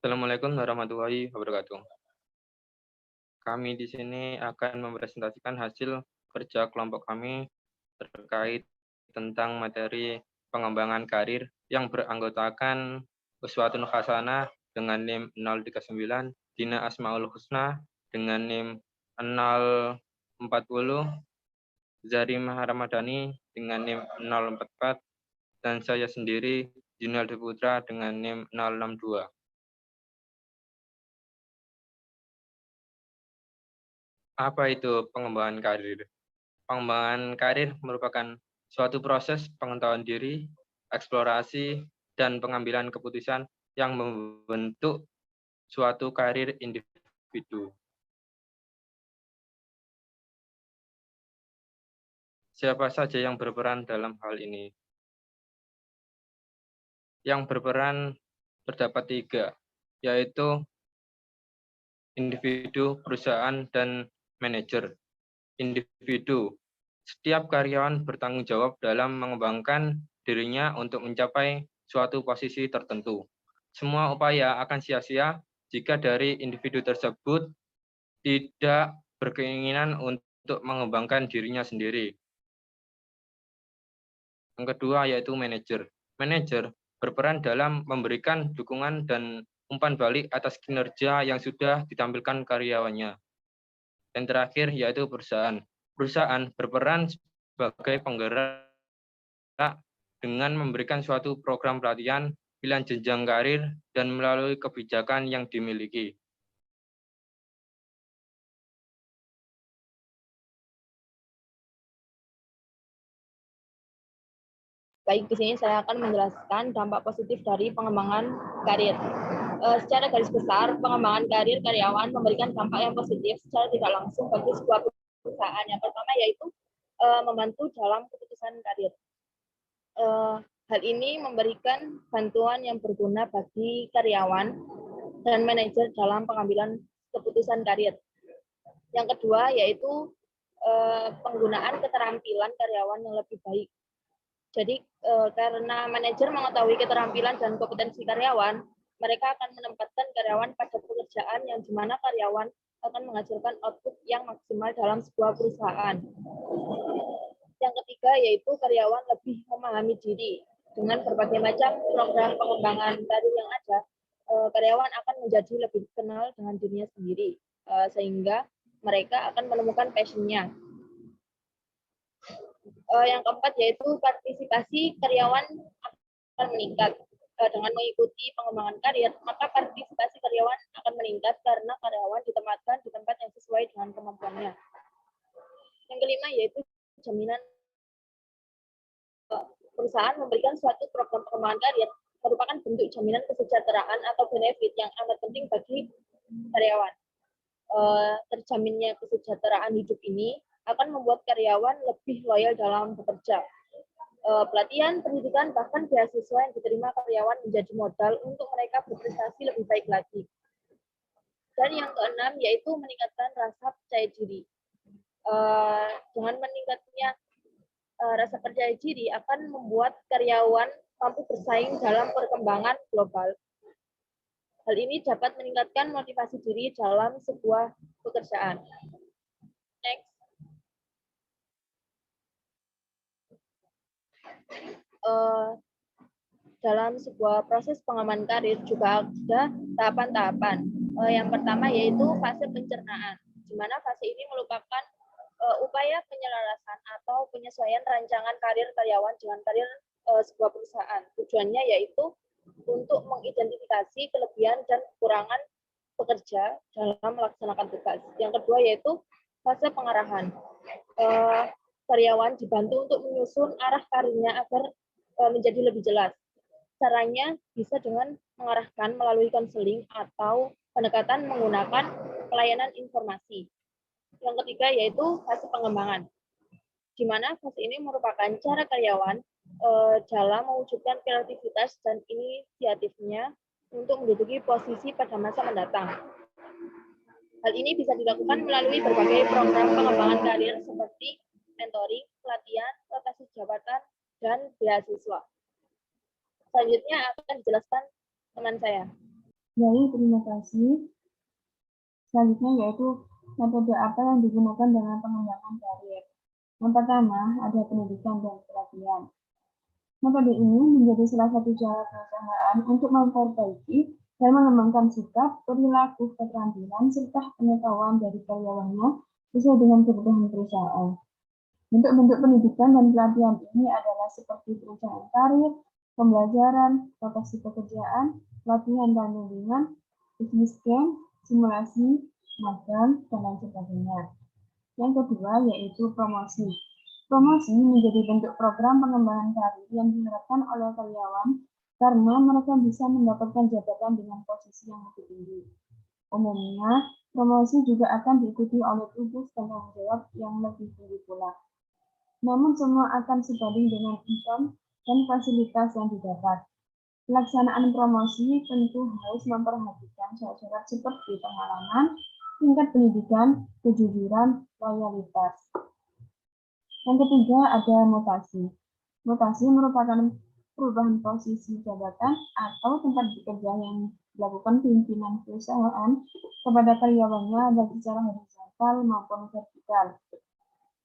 Assalamualaikum warahmatullahi wabarakatuh. Kami di sini akan mempresentasikan hasil kerja kelompok kami terkait tentang materi pengembangan karir yang beranggotakan Uswatun Hasanah dengan NIM 039, Dina Asmaul Husna dengan NIM 040, Zarimah Ramadhani dengan NIM 044, dan saya sendiri, Junaldi Putra dengan NIM 062. Apa itu pengembangan karir? Pengembangan karir merupakan suatu proses pengetahuan diri, eksplorasi, dan pengambilan keputusan yang membentuk suatu karir individu. Siapa saja yang berperan dalam hal ini? Yang berperan terdapat 3, yaitu individu, perusahaan, dan manajer. Individu. Setiap karyawan bertanggung jawab dalam mengembangkan dirinya untuk mencapai suatu posisi tertentu. Semua upaya akan sia-sia jika dari individu tersebut tidak berkeinginan untuk mengembangkan dirinya sendiri. Yang kedua yaitu manajer. Manajer berperan dalam memberikan dukungan dan umpan balik atas kinerja yang sudah ditampilkan karyawannya. Dan terakhir yaitu perusahaan. Perusahaan berperan sebagai penggerak dengan memberikan suatu program pelatihan, pilihan jenjang karir, dan melalui kebijakan yang dimiliki. Baik, di sini saya akan menjelaskan dampak positif dari pengembangan karir. Secara garis besar, pengembangan karir karyawan memberikan dampak yang positif secara tidak langsung bagi sebuah perusahaan. Yang pertama yaitu membantu dalam keputusan karir. Hal ini memberikan bantuan yang berguna bagi karyawan dan manajer dalam pengambilan keputusan karir. Yang kedua yaitu penggunaan keterampilan karyawan yang lebih baik. Jadi karena manajer mengetahui keterampilan dan kompetensi karyawan, mereka akan menempatkan karyawan pada pekerjaan yang di mana karyawan akan menghasilkan output yang maksimal dalam sebuah perusahaan. Yang ketiga yaitu karyawan lebih memahami diri. Dengan berbagai macam program pengembangan karir yang ada, karyawan akan menjadi lebih kenal dengan dirinya sendiri, sehingga mereka akan menemukan passion-nya. Yang keempat yaitu partisipasi karyawan akan meningkat. Dengan mengikuti pengembangan karir, maka partisipasi karyawan akan meningkat karena karyawan ditempatkan di tempat yang sesuai dengan kemampuannya. Yang kelima yaitu jaminan. Perusahaan memberikan suatu program pengembangan karir merupakan bentuk jaminan kesejahteraan atau benefit yang amat penting bagi karyawan. Terjaminnya kesejahteraan hidup ini akan membuat karyawan lebih loyal dalam bekerja. Pelatihan, pendidikan, bahkan beasiswa yang diterima karyawan menjadi modal untuk mereka berprestasi lebih baik lagi. Dan yang keenam yaitu meningkatkan rasa percaya diri. Dengan meningkatnya rasa percaya diri akan membuat karyawan mampu bersaing dalam perkembangan global. Hal ini dapat meningkatkan motivasi diri dalam sebuah pekerjaan. Next. Dalam sebuah proses pengembangan karir juga ada tahapan-tahapan. Yang pertama yaitu fase pencernaan, di mana fase ini merupakan upaya penyelarasan atau penyesuaian rancangan karir karyawan dengan karir sebuah perusahaan. Tujuannya yaitu untuk mengidentifikasi kelebihan dan kekurangan pekerja dalam melaksanakan tugas. Yang kedua yaitu fase pengarahan. Karyawan dibantu untuk menyusun arah karirnya agar menjadi lebih jelas. Caranya bisa dengan mengarahkan melalui konseling atau pendekatan menggunakan pelayanan informasi. Yang ketiga yaitu fase pengembangan, di mana fase ini merupakan cara karyawan dalam mewujudkan kreativitas dan inisiatifnya untuk menduduki posisi pada masa mendatang. Hal ini bisa dilakukan melalui berbagai program pengembangan karir seperti mentoring, pelatihan, rotasi jabatan, dan beasiswa. Selanjutnya akan dijelaskan teman saya. Baik, terima kasih. Selanjutnya yaitu metode apa yang digunakan dalam pengembangan karir. Yang pertama, ada pendidikan dan pelatihan. Metode ini menjadi salah satu cara perusahaan untuk memperbaiki dan mengembangkan sikap, perilaku, keterampilan, serta pengetahuan dari karyawannya sesuai dengan kebutuhan perusahaan. Bentuk-bentuk pendidikan dan pelatihan ini adalah seperti perencanaan karir, pembelajaran, rotasi pekerjaan, pelatihan dan bimbingan, business camp, simulasi, magang, dan lain sebagainya. Yang kedua yaitu promosi. Promosi menjadi bentuk program pengembangan karir yang diharapkan oleh karyawan karena mereka bisa mendapatkan jabatan dengan posisi yang lebih tinggi. Umumnya, promosi juga akan diikuti oleh tugas dan tanggung jawab yang lebih tinggi pula. Namun semua akan sebanding dengan income dan fasilitas yang didapat. Pelaksanaan promosi tentu harus memperhatikan syarat-syarat seperti pengalaman, tingkat pendidikan, kejujuran, loyalitas. Yang ketiga ada mutasi. Mutasi merupakan perubahan posisi jabatan atau tempat bekerja yang dilakukan pimpinan perusahaan kepada karyawannya baik secara horizontal maupun vertikal.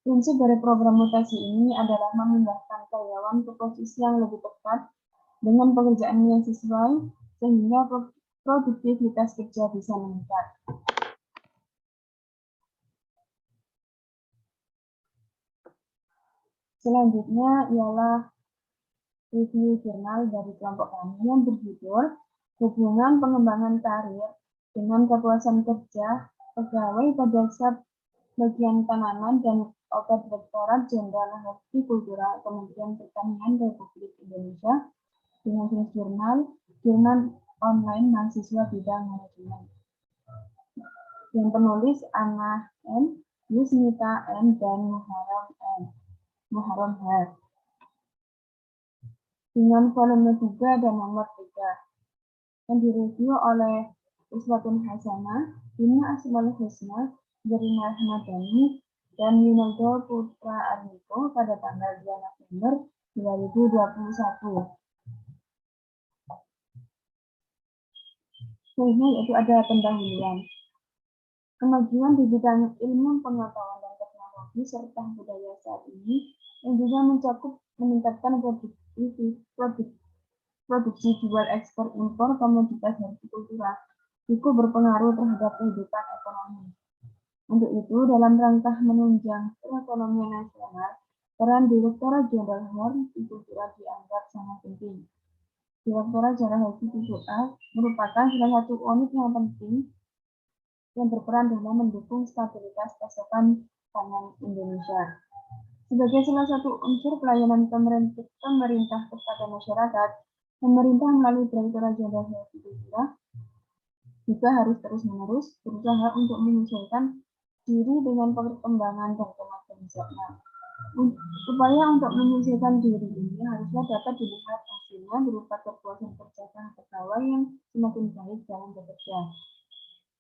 Prinsip dari program mutasi ini adalah memindahkan karyawan ke posisi yang lebih tepat dengan pekerjaan yang sesuai sehingga produktivitas kerja bisa meningkat. Selanjutnya ialah review jurnal dari kelompok kami yang berjudul Hubungan Pengembangan Karir dengan Kepuasan Kerja Pegawai pada Bagian Tanaman dan Obat Direktorat Jenderal Hortikultura Kementerian Pertanian Republik Indonesia dengan jenis jurnal online mahasiswa bidang manajemen. Yang penulis Anna M, Yusmita M, dan Muharram H. Dengan volume 3 dan nomor 3 yang direview oleh Uswatun Hasanah, Dina Asmaul Husna, Zarina Ahmadani, dan Yunaldo Putra Arniko pada tanggal 2 November 2021. Selanjutnya yaitu ada pendahuluan. Kemajuan di bidang ilmu pengetahuan dan teknologi serta budaya saat ini yang juga mencakup meningkatkan produksi jual ekspor impor komoditas hortikultura itu berpengaruh terhadap kehidupan ekonomi. Untuk itu, dalam rangka menunjang perekonomian nasional, peran Direktorat Jenderal Hortikultura dianggap sangat penting. Direktorat Jenderal Hortikultura merupakan salah satu unit yang penting yang berperan dalam mendukung stabilitas pasokan pangan Indonesia. Sebagai salah satu unsur pelayanan pemerintah kepada masyarakat, pemerintah melalui Direktorat Jenderal Hortikultura juga harus terus-menerus berusaha untuk menyesuaikan diri dengan perkembangan dan kemajuan zaman. Upaya untuk menyesuaikan diri ini harusnya dapat dilihat hasilnya berupa kepuasan kerja pegawai yang semakin baik dalam bekerja.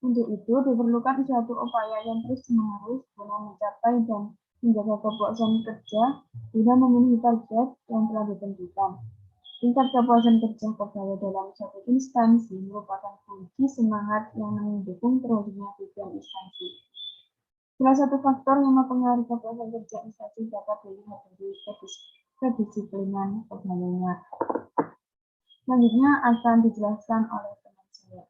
Untuk itu diperlukan suatu upaya yang terus-menerus guna mencapai dan menjaga kepuasan kerja guna memenuhi target yang telah ditentukan. Tingkat kepuasan kerja pegawai dalam suatu instansi merupakan kunci semangat yang mendukung terwujudnya tujuan instansi. Salah satu faktor yang mempengaruhi kepuasan kerja instansi dapat dilihat dari kedisiplinan pegawainya. Selanjutnya akan dijelaskan oleh teman saya.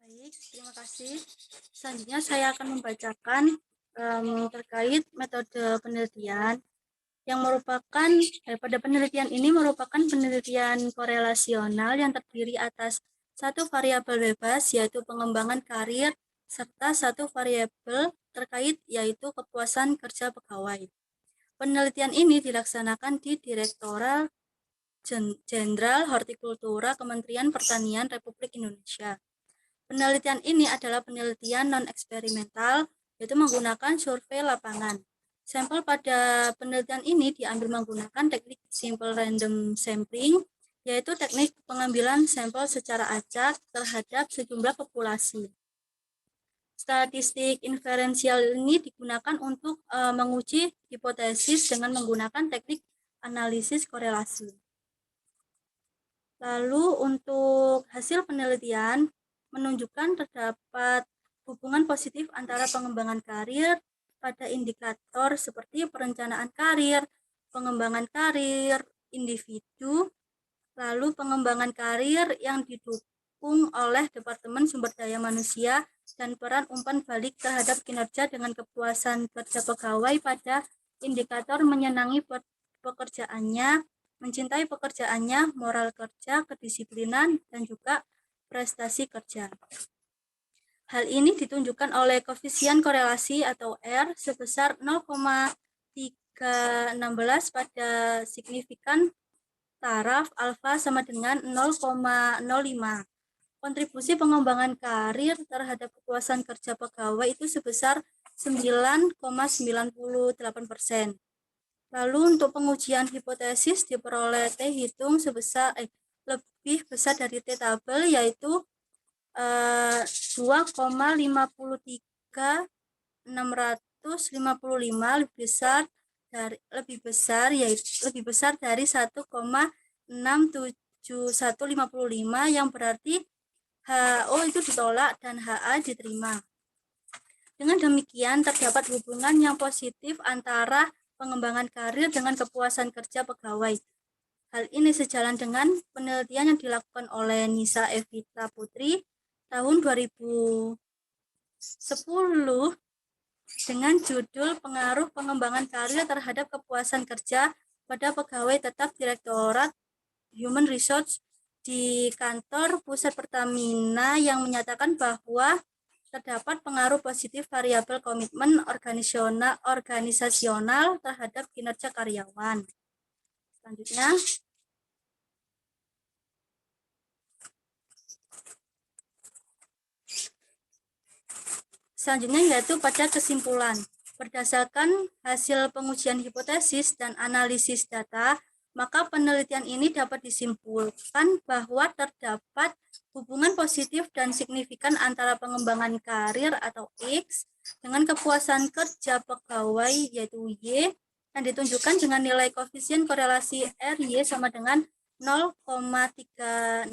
Baik, terima kasih. Selanjutnya saya akan membacakan terkait metode penelitian yang merupakan pada penelitian ini merupakan penelitian korelasional yang terdiri atas satu variabel bebas yaitu pengembangan karir serta satu variabel terkait yaitu kepuasan kerja pegawai. Penelitian ini dilaksanakan di Direktorat Jenderal Hortikultura Kementerian Pertanian Republik Indonesia. Penelitian ini adalah penelitian non-eksperimental, yaitu menggunakan survei lapangan. Sampel pada penelitian ini diambil menggunakan teknik simple random sampling, yaitu teknik pengambilan sampel secara acak terhadap sejumlah populasi. Statistik inferensial ini digunakan untuk menguji hipotesis dengan menggunakan teknik analisis korelasi. Lalu untuk hasil penelitian menunjukkan terdapat hubungan positif antara pengembangan karir pada indikator seperti perencanaan karir, pengembangan karir individu, lalu pengembangan karir yang didukung oleh Departemen Sumber Daya Manusia dan peran umpan balik terhadap kinerja dengan kepuasan kerja pegawai pada indikator menyenangi pekerjaannya, mencintai pekerjaannya, moral kerja, kedisiplinan, dan juga prestasi kerja. Hal ini ditunjukkan oleh koefisien korelasi atau R sebesar 0,316 pada signifikan taraf alfa sama dengan 0,05. Kontribusi pengembangan karir terhadap kepuasan kerja pegawai itu sebesar 9,98%. Lalu untuk pengujian hipotesis diperoleh T hitung sebesar lebih besar dari T tabel, yaitu 2,53655 lebih besar dari 1,67155 yang berarti HO itu ditolak dan HA diterima. Dengan demikian terdapat hubungan yang positif antara pengembangan karir dengan kepuasan kerja pegawai. Hal ini sejalan dengan penelitian yang dilakukan oleh Nisa Evita Putri tahun 2010 dengan judul Pengaruh Pengembangan Karir Terhadap Kepuasan Kerja pada Pegawai Tetap Direktorat Human Resource di kantor pusat Pertamina, yang menyatakan bahwa terdapat pengaruh positif variabel komitmen organisasional terhadap kinerja karyawan. Selanjutnya, yaitu pada kesimpulan. Berdasarkan hasil pengujian hipotesis dan analisis data, maka penelitian ini dapat disimpulkan bahwa terdapat hubungan positif dan signifikan antara pengembangan karir atau X dengan kepuasan kerja pegawai yaitu Y, yang ditunjukkan dengan nilai koefisien korelasi RY sama dengan 0,316,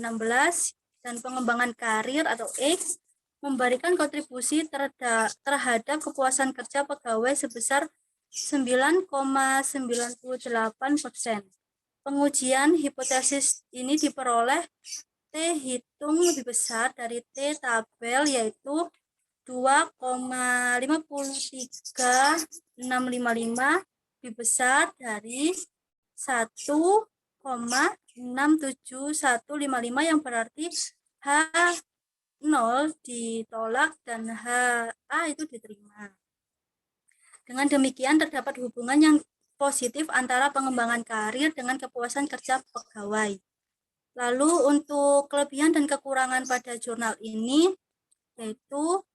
dan pengembangan karir atau X memberikan kontribusi terhadap kepuasan kerja pegawai sebesar 9,98%. Pengujian hipotesis ini diperoleh T hitung lebih besar dari T tabel, yaitu 2,53655 lebih besar dari 1,67155, yang berarti H0 ditolak dan HA itu diterima. Dengan demikian terdapat hubungan yang positif antara pengembangan karir dengan kepuasan kerja pegawai. Lalu untuk kelebihan dan kekurangan pada jurnal ini, yaitu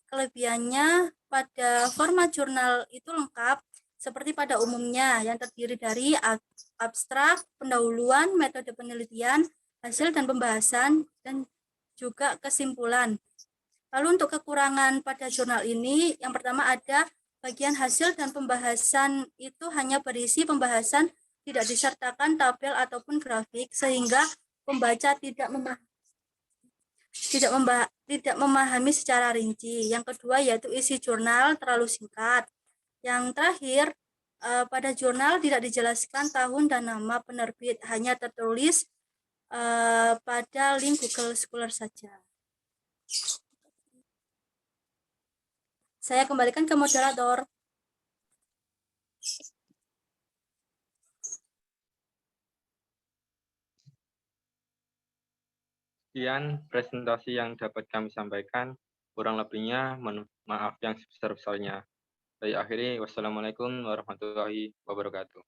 kelebihannya pada format jurnal itu lengkap seperti pada umumnya, yang terdiri dari abstrak, pendahuluan, metode penelitian, hasil dan pembahasan, dan juga kesimpulan. Lalu untuk kekurangan pada jurnal ini, yang pertama ada bagian hasil dan pembahasan itu hanya berisi pembahasan, tidak disertakan tabel ataupun grafik, sehingga pembaca tidak memahami secara rinci. Yang kedua yaitu isi jurnal terlalu singkat. Yang terakhir, pada jurnal tidak dijelaskan tahun dan nama penerbit, hanya tertulis pada link Google Scholar saja. Saya kembalikan ke moderator. Sekian presentasi yang dapat kami sampaikan. Kurang lebihnya maaf yang sebesar-besarnya. Saya akhiri, wassalamualaikum warahmatullahi wabarakatuh.